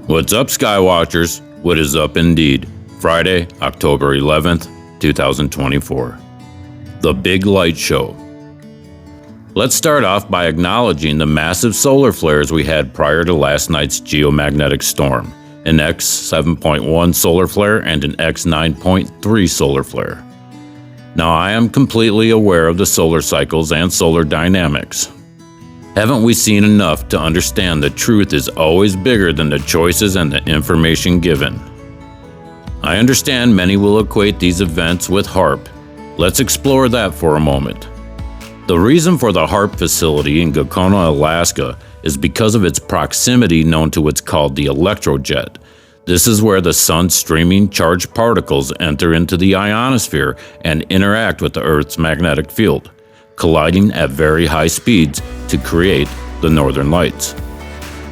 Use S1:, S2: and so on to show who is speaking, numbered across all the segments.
S1: What's up, Skywatchers? What is up indeed? Friday, October 11th, 2024. The Big Light Show. Let's start off by acknowledging the massive solar flares we had prior to last night's geomagnetic storm, an X7.1 solar flare and an X9.3 solar flare. Now, I am completely aware of the solar cycles and solar dynamics. Haven't we seen enough to understand the truth is always bigger than the choices and the information given? I understand many will equate these events with HAARP. Let's explore that for a moment. The reason for the HAARP facility in Gakona, Alaska is because of its proximity known to what's called the electrojet. This is where the sun's streaming charged particles enter into the ionosphere and interact with the Earth's magnetic field, colliding at very high speeds to create the northern lights.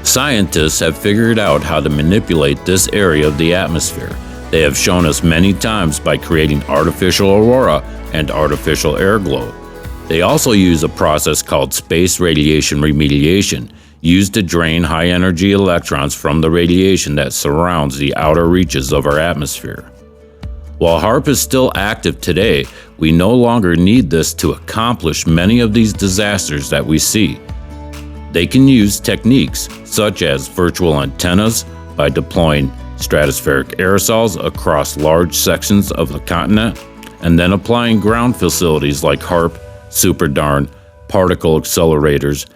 S1: Scientists have figured out how to manipulate this area of the atmosphere. They have shown us many times by creating artificial aurora and artificial air glow. They also use a process called space radiation remediation, used to drain high-energy electrons from the radiation that surrounds the outer reaches of our atmosphere. While HAARP is still active today, we no longer need this to accomplish many of these disasters that we see. They can use techniques such as virtual antennas by deploying stratospheric aerosols across large sections of the continent, and then applying ground facilities like HAARP, SuperDARN, particle accelerators,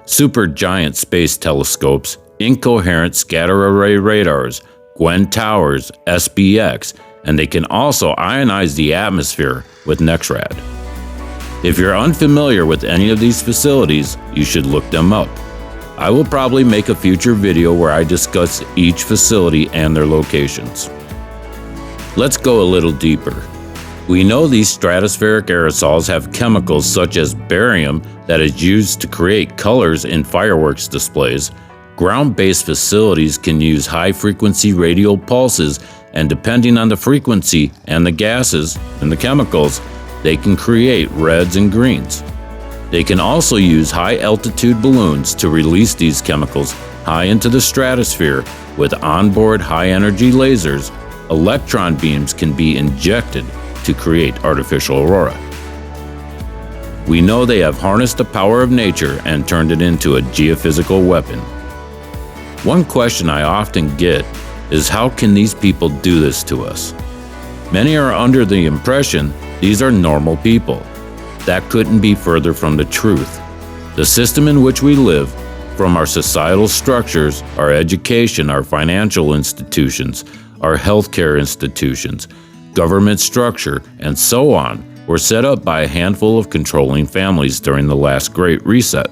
S1: supergiant space telescopes, incoherent scatter array radars, Gwen towers, SBX, and they can also ionize the atmosphere with NEXRAD. If you're unfamiliar with any of these facilities, you should look them up. I will probably make a future video where I discuss each facility and their locations. Let's go a little deeper. We know these stratospheric aerosols have chemicals such as barium that is used to create colors in fireworks displays. Ground-based facilities can use high-frequency radio pulses, and depending on the frequency and the gases and the chemicals, they can create reds and greens. They can also use high-altitude balloons to release these chemicals high into the stratosphere with onboard high-energy lasers. Electron beams can be injected to create artificial aurora. We know they have harnessed the power of nature and turned it into a geophysical weapon. One question I often get is, how can these people do this to us? Many are under the impression these are normal people. That couldn't be further from the truth. The system in which we live, from our societal structures, our education, our financial institutions, our healthcare institutions, government structure, and so on, were set up by a handful of controlling families during the last Great Reset.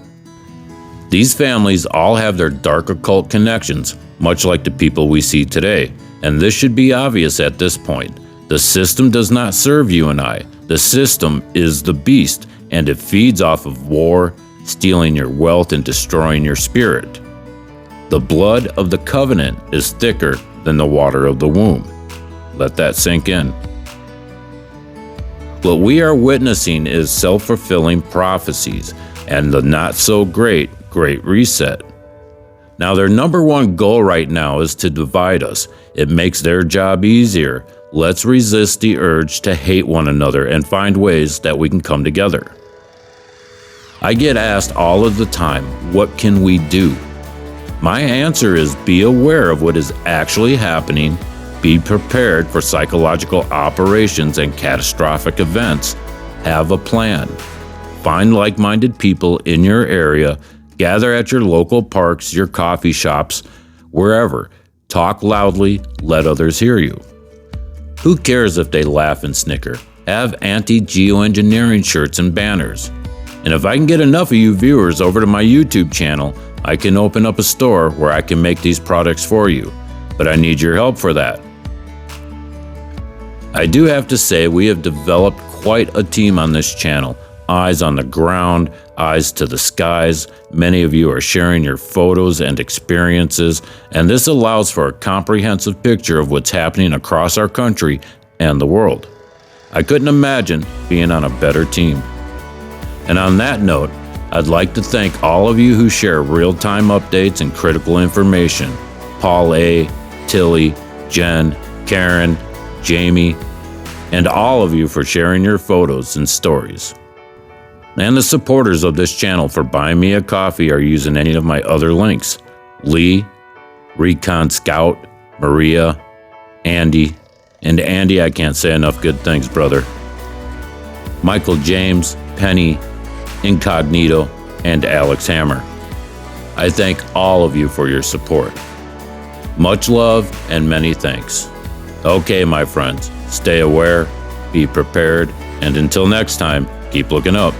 S1: These families all have their dark occult connections, much like the people we see today, and this should be obvious at this point. The system does not serve you and I. The system is the beast, and it feeds off of war, stealing your wealth and destroying your spirit. The blood of the covenant is thicker than the water of the womb. Let that sink in. What we are witnessing is self-fulfilling prophecies and the not-so-great Great Reset. Now, their number one goal right now is to divide us. It makes their job easier. Let's resist the urge to hate one another and find ways that we can come together. I get asked all of the time, what can we do? My answer is, be aware of what is actually happening. Be prepared for psychological operations and catastrophic events. Have a plan. Find like-minded people in your area. Gather at your local parks, your coffee shops, wherever. Talk loudly, let others hear you. Who cares if they laugh and snicker? Have anti-geoengineering shirts and banners. And if I can get enough of you viewers over to my YouTube channel, I can open up a store where I can make these products for you. But I need your help for that. I do have to say, we have developed quite a team on this channel. Eyes on the ground, eyes to the skies. Many of you are sharing your photos and experiences, and this allows for a comprehensive picture of what's happening across our country and the world. I couldn't imagine being on a better team. And on that note, I'd like to thank all of you who share real-time updates and critical information. Paul A., Tilly, Jen, Karen, Jamie, and all of you for sharing your photos and stories. And the supporters of this channel for buying me a coffee or using any of my other links. Lee, Recon Scout, Maria, Andy, and Andy, I can't say enough good things, brother. Michael James, Penny, Incognito, and Alex Hammer. I thank all of you for your support. Much love and many thanks. Okay, my friends, stay aware, be prepared, and until next time, keep looking up.